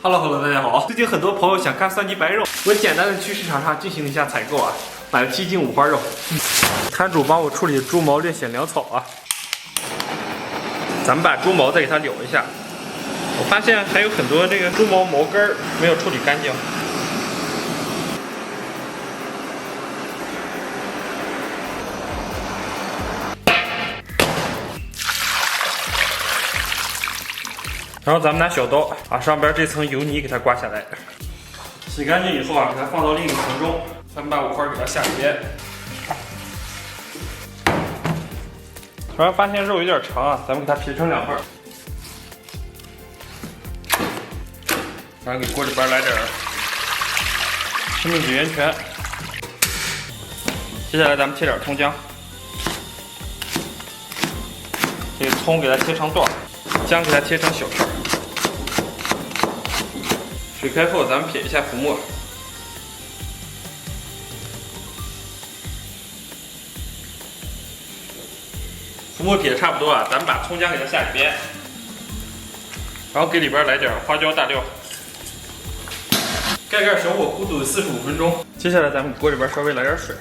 Hello， 大家好。最近很多朋友想看酸鸡白肉，我简单的去市场上进行了一下采购啊，买了7斤五花肉。摊主帮我处理猪毛略显潦草啊，咱们把猪毛再给它绺一下。我发现还有很多这个猪毛毛根儿没有处理干净。然后咱们拿小刀把上边这层油泥给它刮下来，洗干净以后啊，给它放到另一个盆中，咱们把五花给它下里边。突然发现肉有点长啊，咱们给它劈成2份。然后给锅里边来点生命纸源泉，接下来咱们切点葱姜，这个葱给它切成段，姜给它切成小片。水开后，咱们撇一下浮沫。浮沫撇的差不多啊，咱们把葱姜给它下里边，然后给里边来点花椒大料，盖盖小火咕嘟45分钟。接下来咱们锅里边稍微来点水，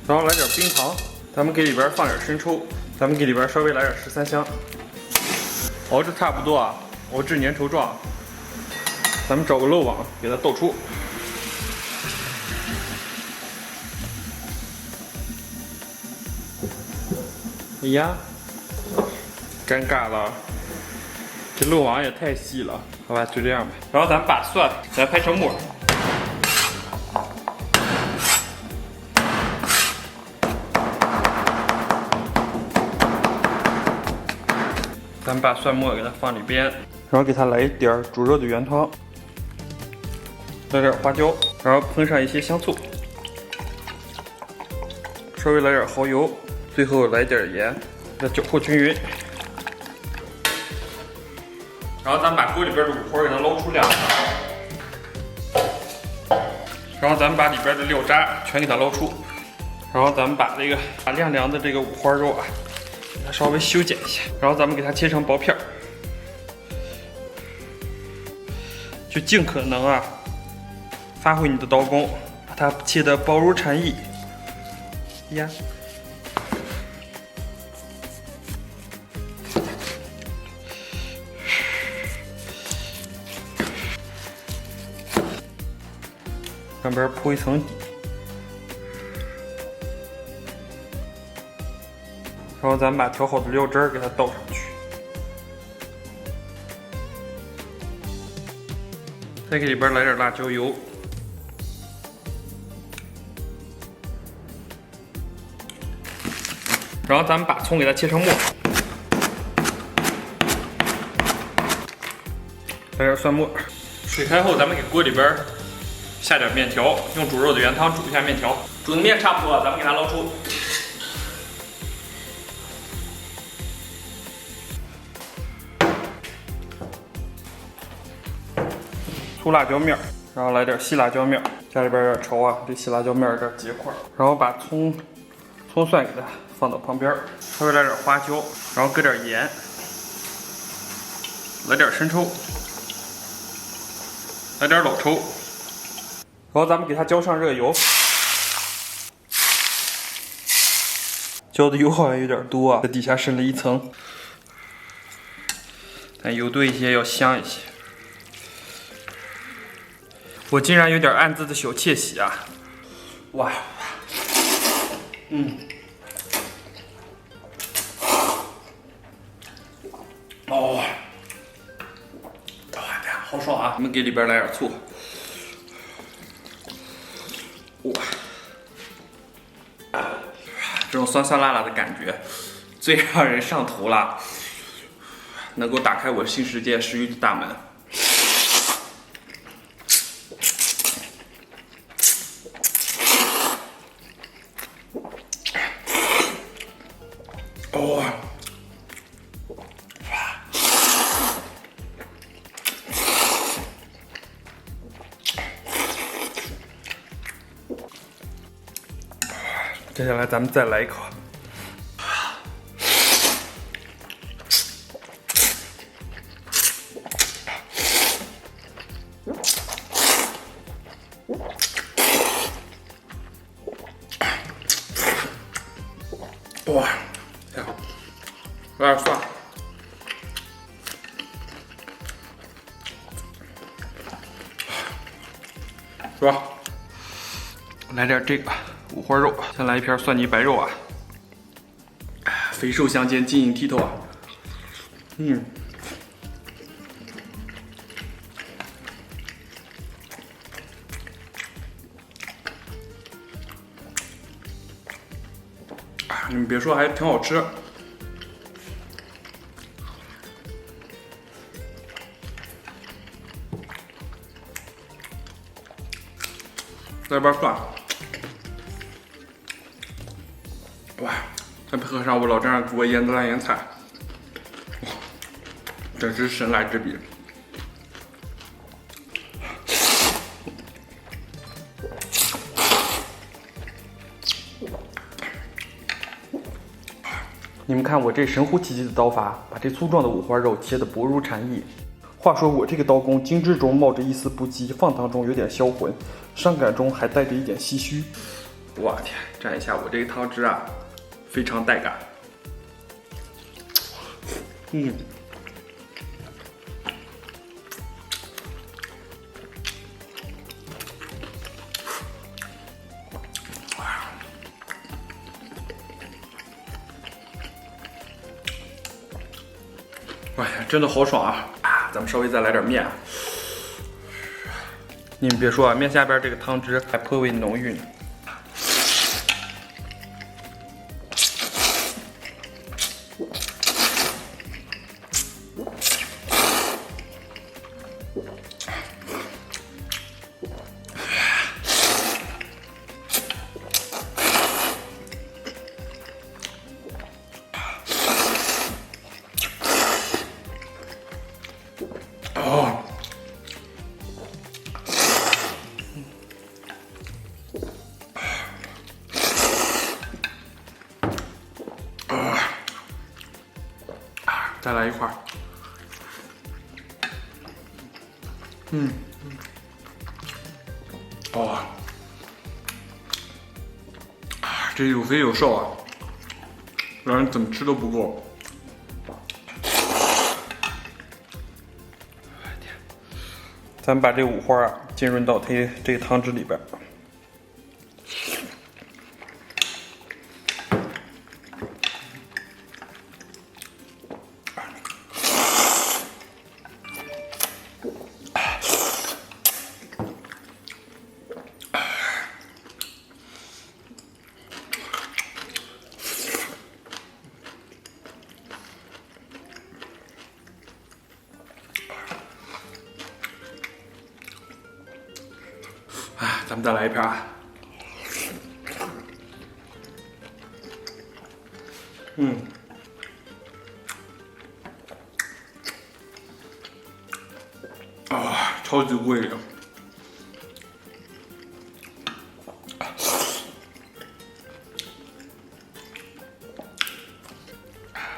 然后来点冰糖，咱们给里边放点生抽，咱们给里边稍微来点13香，熬制差不多啊，熬至粘稠状。咱们找个漏网给它倒出。哎呀，尴尬了，这漏网也太细了。好吧，就这样吧。然后咱们把蒜给它拍成末。咱们把蒜末给它放里边，然后给它来一点煮肉的原汤。来点花椒，然后喷上一些香醋，稍微来点蚝油，最后来点盐，给它搅和均匀。然后咱们把锅里边的五花给它捞出2个，然后咱们把里边的料渣全给它捞出，然后咱们把晾凉的这个五花肉啊，给它稍微修剪一下，然后咱们给它切成薄片，就尽可能啊。发挥你的刀工，把它切得薄如蝉翼呀！上边铺一层底，然后咱们把调好的料汁给它倒上去，再给里边来点辣椒油。然后咱们把葱给它切成末，来点蒜末。水开后，咱们给锅里边下点面条，用煮肉的原汤煮一下面条。煮的面差不多了，咱们给它捞出。粗辣椒面，然后来点细辣椒面，家里边有点稠啊，这细辣椒面有点结块。然后把葱蒜给它放到旁边，稍微来点花椒，然后搁点盐，来点生抽，来点老抽，然后咱们给它浇上热油，浇的油好像有点多啊，在底下渗了一层，但油多一些要香一些。我竟然有点暗自的小窃喜啊！哇，哦，好爽啊！我们给里边来点醋，哇，这种酸酸辣辣的感觉最让人上头了，能够打开我新世界食欲的大门。哦，接下来咱们再来一口。有点蒜，是吧？来点这个五花肉，先来一片蒜泥白肉啊，肥瘦相间，晶莹剔透啊。你们别说，还挺好吃。来瓣蒜，哇！再配合上我老丈人给我腌的烂盐菜，哇，真是神来之笔。你们看我这神乎其技的刀法，把这粗壮的五花肉切得薄如蝉翼。话说我这个刀工，精致中冒着一丝不羁，放烫中有点销魂，伤感中还带着一点唏嘘。我天，蘸一下我这个汤汁啊，非常带感。哎呀，真的好爽啊！咱们稍微再来点面。你们别说啊，面下边这个汤汁还颇为浓郁呢。哦，再来一块儿。哦，这有肥有瘦啊，让人怎么吃都不够。咱们把这五花啊浸润到这个汤汁里边。咱们再来一片啊！超级过瘾！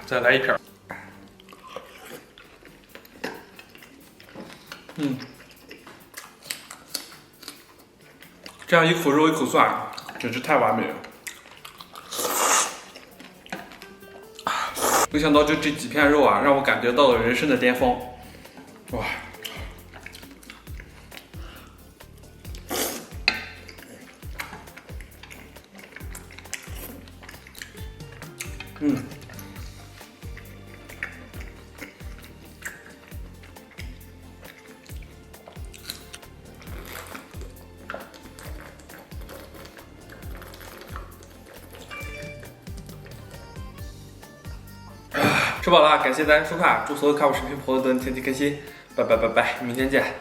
再来一片。这样一口肉一口蒜，真是太完美了。没想到这几片肉啊，让我感觉到了人生的巅峰。哇！吃饱了，感谢大家收看，祝所有看我视频朋友都能天天开心，拜拜拜拜，明天见。